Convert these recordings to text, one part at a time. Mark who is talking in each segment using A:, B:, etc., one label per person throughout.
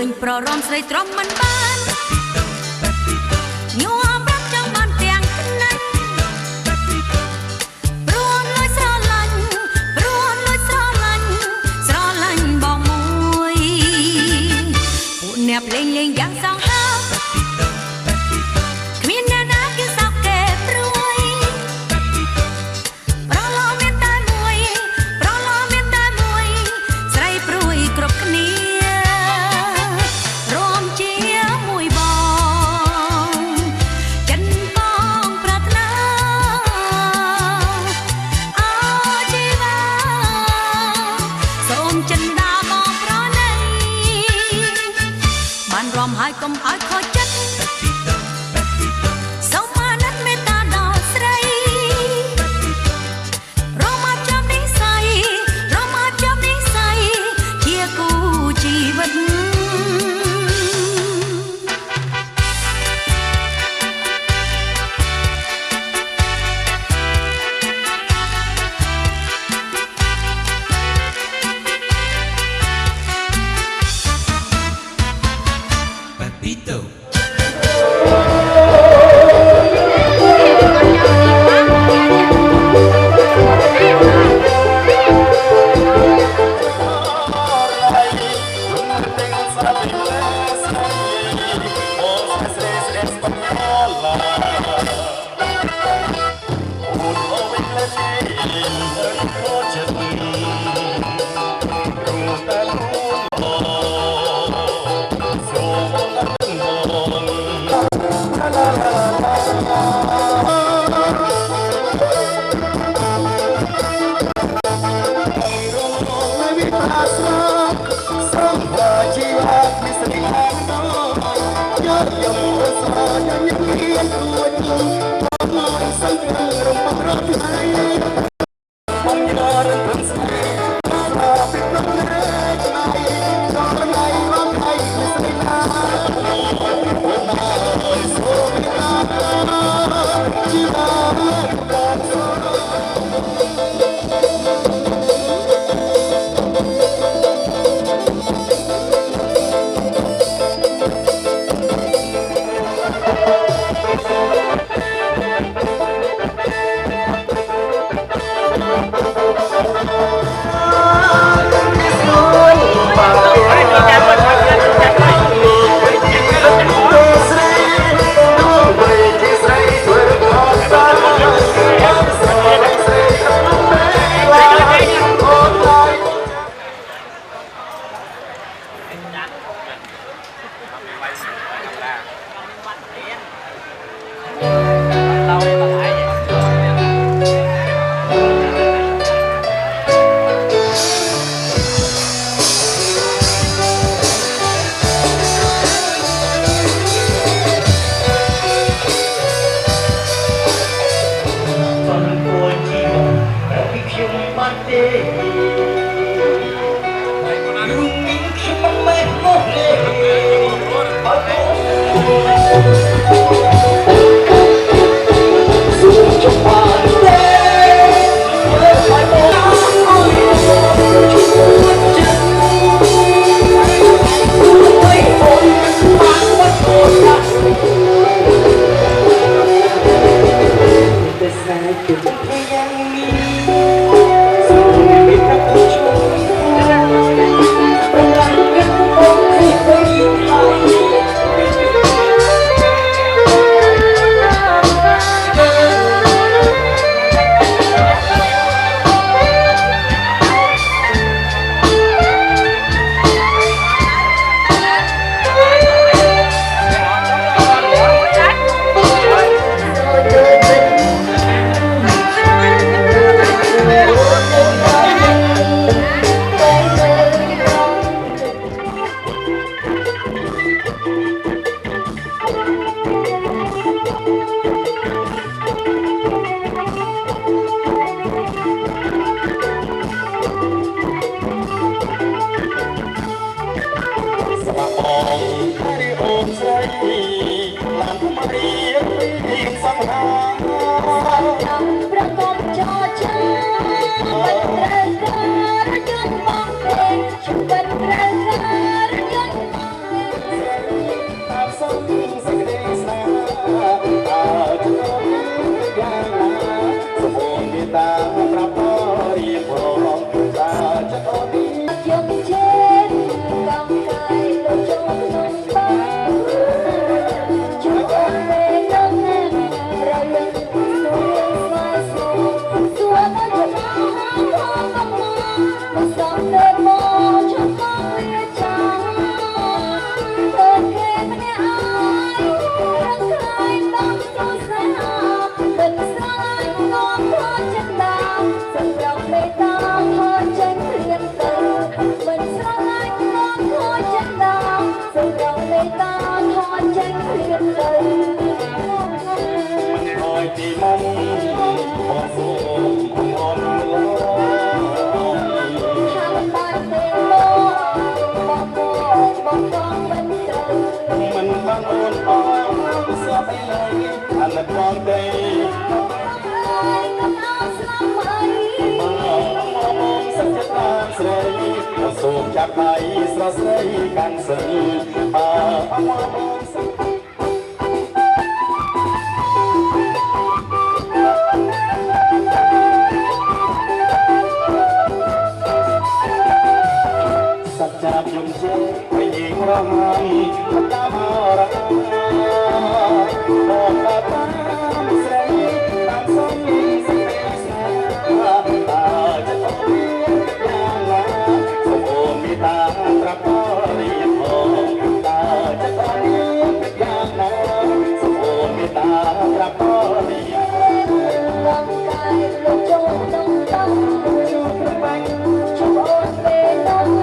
A: ញប្ររំស្រីទ្រាំមិនបានញោមប្រាប់ចង់បានទាំងណាស់ព្រោះលួចស្រឡាញ់បងមួយពួកអ្នកលេងយ៉ាងសងហើគ្មានអ្នកណាគេសោកគេព្រួយប្រឡងមានតែមួយស្រីព្រួយគ្រប់គ្នារួមជាមួយបងចិនបងប្រាថ្នាអោជីវ៉ាសូមចិនដាបងប្រណីបានរំហើយកុំឲ្យខូចចិត្តសូមអាណិតមេត្តាដល់ស្រីរំមកចាប់និស្ស័យជាគូជីវិត
B: ទីមុំបងសូមអរគុណថាមិនបានទេបងមិនត្រូវមិនបានអូនអរសោះអីឡើយអាណិតបងទេកំអោស្លាប់អីបងសុខចិត្តតាមស្រីសូមចាប់ដៃស្រស់ស្រីកាន់សិនអរបងចាប់យំជេរឲ្យយីរងំតាមរកបងតាមស្រីតាមសុំសេចក្ដីស្នេហ៍តើจะต้องយ៉ាងណាសូមអូនមេត្តាប្រាប់រៀបផងតើจะต้องយ៉ាងណាសូមអូនមេត្តាប្រាប់រៀបលំកាយលោកចូលต้องជួបប្របាញ់ជួបអូនពេលដល់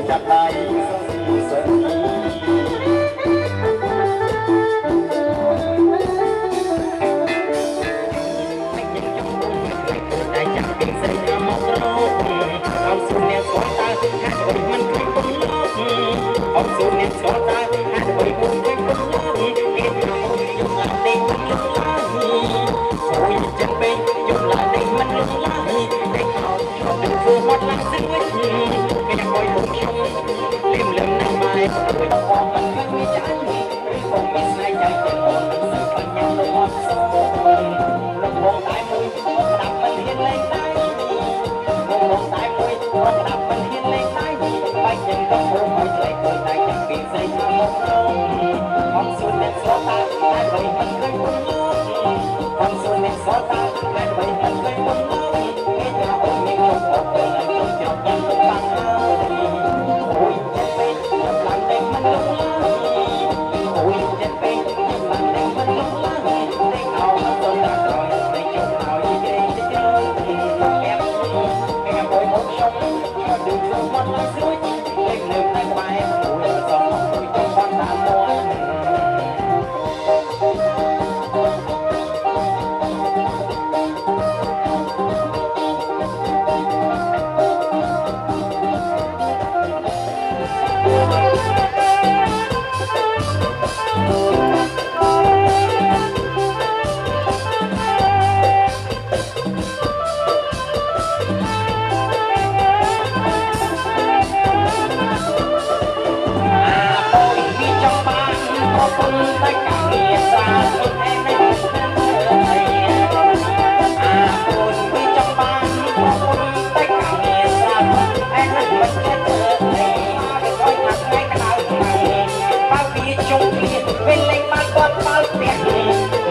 B: ចាប់ដៃសរសើរតែចាំពីស្រីមកក្រោកអោសុអ្នកស្គាល់តើហាក់បីមិនឃើញគុំលោកអោសុអ្នកស្គាល់តើហាក់បីមិនឃើញគុំលោកគេថាអូនយំឡើងដេកមិនលឹងឡើងអូយចឹងពេកយំឡើងដេកមិនលឹងឡើងតែខោឆ្លងនឹងធ្វើមកឡើងស្រួយគេយ៉ាងអុយលោកខ្ញុំលឹមលឹមណាស់ម៉ែអូយបងមិនឃើញមានចាញ់បងមានស្នេហ៍យ៉ាងទាំងអូនមិនសឹកបញ្ញាទៅអត់សូមលោកបងតែមួយស្ដាប់មិនហ៊ានលេងតែបងតែមួយស្ដាប់មិនហ៊ានលេងតែបាច់យ៉ាងក៏ព្រមឲ្យឆ្លៃទៅតែចាំពីស្អីថាមកក្នុងអត់សួនអ្នកស្គាល់តើតែបីមិនឃើញមុនលោកអត់សួនអ្នកស្គាល់តើតែបីមិនឃើញមុនលោកគេថាអូនមានជុំអត់ទៅនឹងជុំចាប់យ៉ាងទៅបាំងអូយចិត្តពេកខ្ញុំឡើងតែមិនលឹងអូយចិត្តពេកខ្ញុំឡើងតែមិនលឹងតែអោទៅដល់ក្រោយតែជុំឲ្យគេទៅជើងខ្ញុំបយមកខ្ញុំក៏ดึงខ្លួនមកឡើងស្រួយលេងលើតែក្បែរអូយសងអូយចង់បានតាមមកតែការងារស្រាលខ្លួនឯងនៅអាអូនពីចង់បានប្រពន្ធតែការងារស្រាលខ្លួនឯងនៅមិនចេះធ្វើអីឲ្យថាថ្ងៃក្តៅថ្ងៃបើវាជុំគ្នាពេលលេងបានគាត់បើផ្ទះ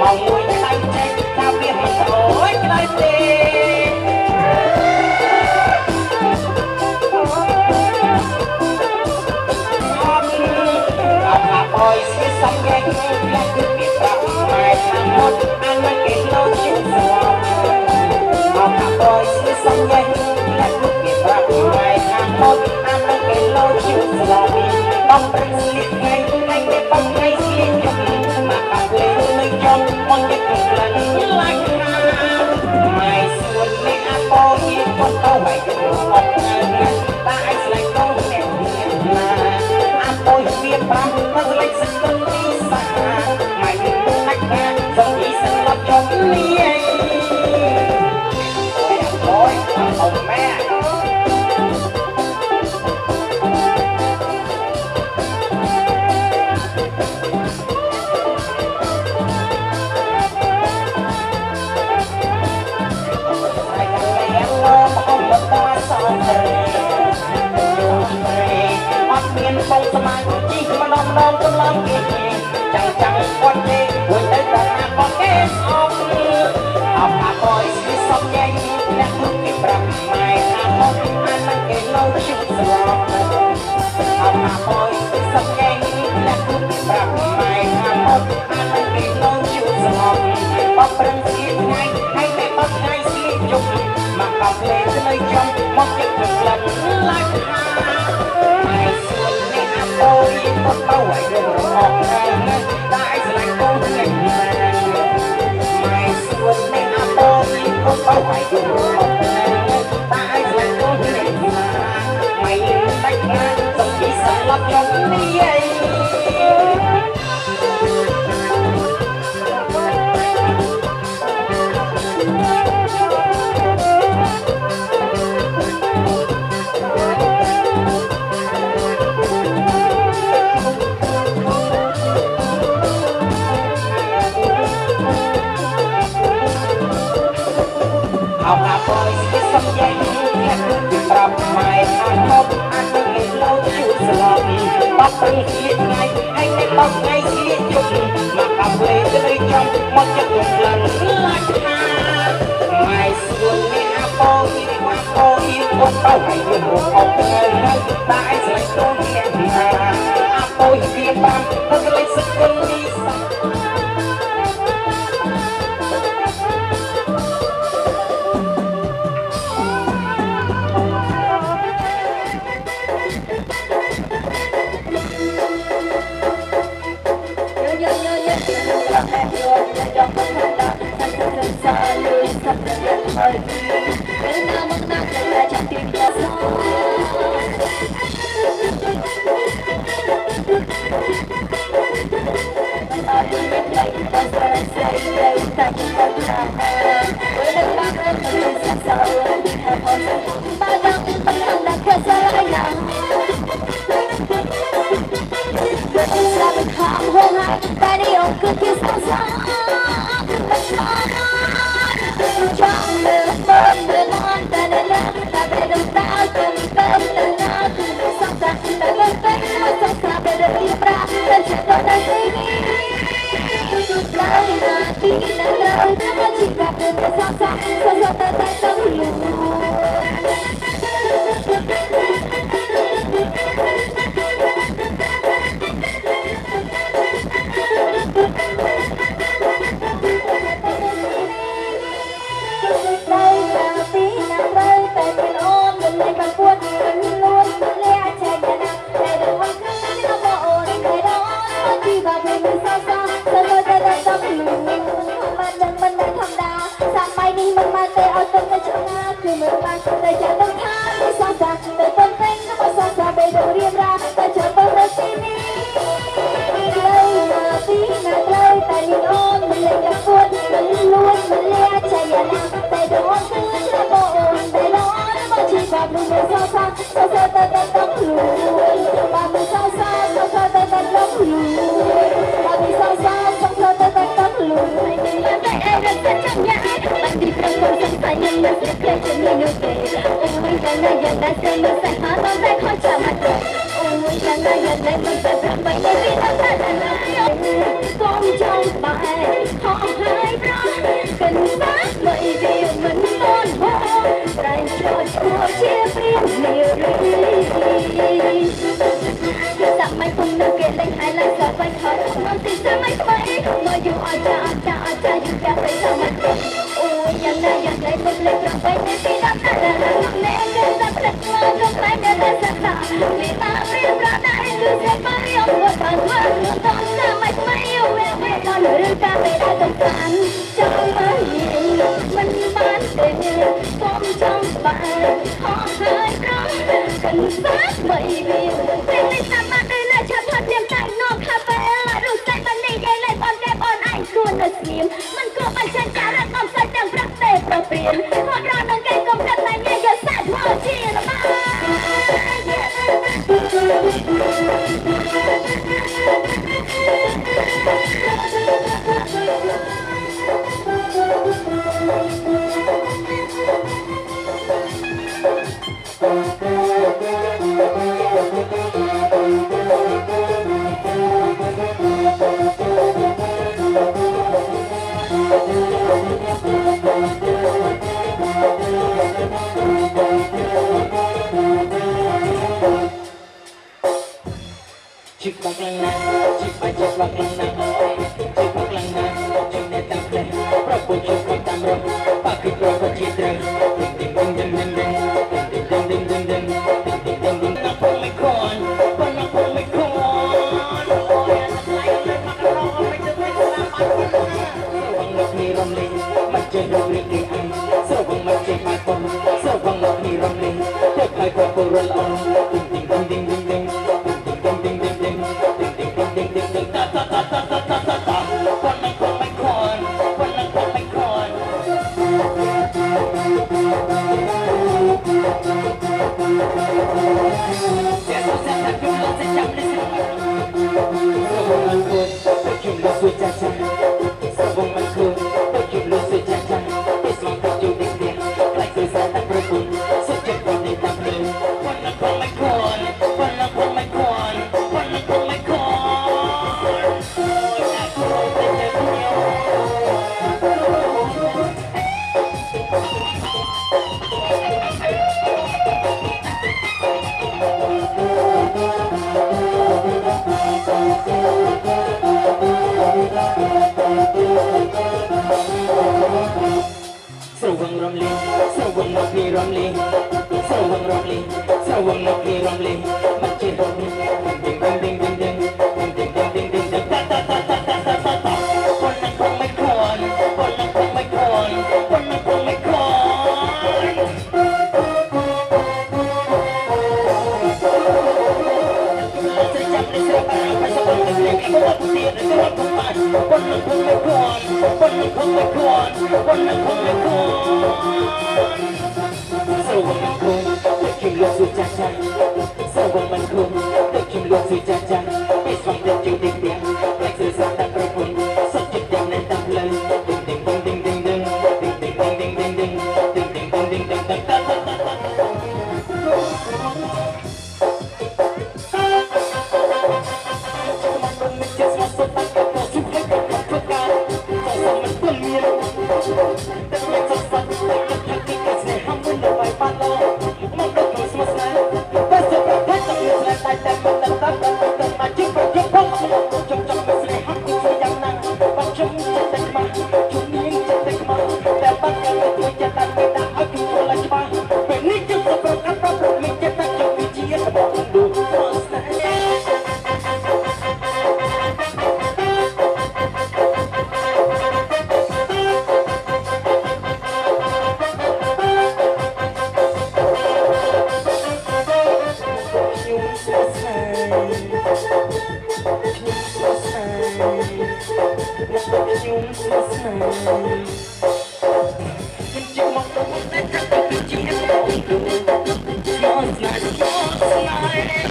B: មកមួយក្តៅចេញថាវាមិនអូយក្តៅទេអើយស្វាសំយ៉ាងយ៉ាងគឺពីប្រាប់ម៉ែខាងមុតអានមិនគេលោជិះស្វាមកថាអើយស្វាសំយ៉ាងយ៉ាងគឺពីប្រាប់ម៉ែខាងមុតអានមិនគេលោជិះស្វាបងព្រឹកស្លៀកថ្ងៃថ្ងៃនេះបងថ្ងៃស្លៀកយប់មកបាក់លេងនៅចំមកចិត្តក្លាញ់ឡាញ់ណាម៉ែសួននេះអាបោយគាត់ទៅបែកទៅអត់ណាតាឯងស្លាញ់ទៅអ្នកណាអាបោយវាប្រាំមកស្លាញ់សឹកទៅទីសាម៉ែនឹងណាច់ណាសុំទីសិនលប់ជុំនេះអូយអូម៉ែ cặp lên nơi trong một chiếc thuyền lần lái mai xuân nên áp tôi có bao hoài đường học hàng tại lạnh tôi ngày mai xuân nên áp tôi có bao hoài đường học hàng tại lạnh tôi ngày mày tách ra dòng chỉ sợ lấp lòng đi ấy học là tôi sẽ sắp dây nhạc việc tập mày ăn hộp ăn được ngày lâu chịu sợ bóc từng hiện ngày anh ấy bóc ngay khi chụp mà cặp lên tới trong một chiếc thuyền lần lách mày xuân nghe cô đi qua cô yêu con bao ngày đường một học ngân tại dưới tôi nghe tôi kia bám tôi lấy sức quân đi ប៉ុណ្ណឹងក៏មិនខនប៉ុណ្ណឹងក៏មិនខនតែសុខចិត្តគឺលោកจะចាំនេះស្រវឹងមិនគួរទៅជុំលោកសួយចាចាស្រវឹងមិនគួរទៅជុំលោកសួយចាចាពេលស្មងទៅជុំនេះនេះខ្លាចគឺសារតែប្រពន្ធសុខចិត្តគាត់នេះតាមលើប៉ុណ្ណឹងក៏មិនខនប៉ុណ្ណឹងក៏មិនខនប៉ុណ្ណឹងក៏មិនខនស្រវឹងរំលីស្រវឹងនៅពីរំលីស្រវឹងរំលីស្រវឹងនៅពីរំលីមិនជារំលីដេងដេងដេងដេងដេងដេងដេងដេងដេងដេងតាតាតាតាតាតាតាប៉ុណ្ណឹងក៏មិនខនប៉ុណ្ណឹងក៏មិនខនប៉ុណ្ណឹងក៏មិនខនจะจับในเสื้อผ้าไปสะบัดเล็กๆก็ว่าผู้เสียในตัวผู้บ้านคนหนึ่งคงไม่ควรคนหนึ่งคงไม่ควรคนหนึ่งคงไม่ควรสวงมันคงแต่คิมเลือกสุดจ้าจ้าสวงมันคงแต่คิมเลือกสุดจ้าจ้าไม่สวงแต่จิ๋วเด็กเดียวแรงสื่อสารตามประพุนสดจิตยังในตามเลยดึงดึงดึงดึงดึงดึงดึงดึงดึงดึงดึงดึงดึงดึงดึงดึงดึงดึงSmall, small, small, small.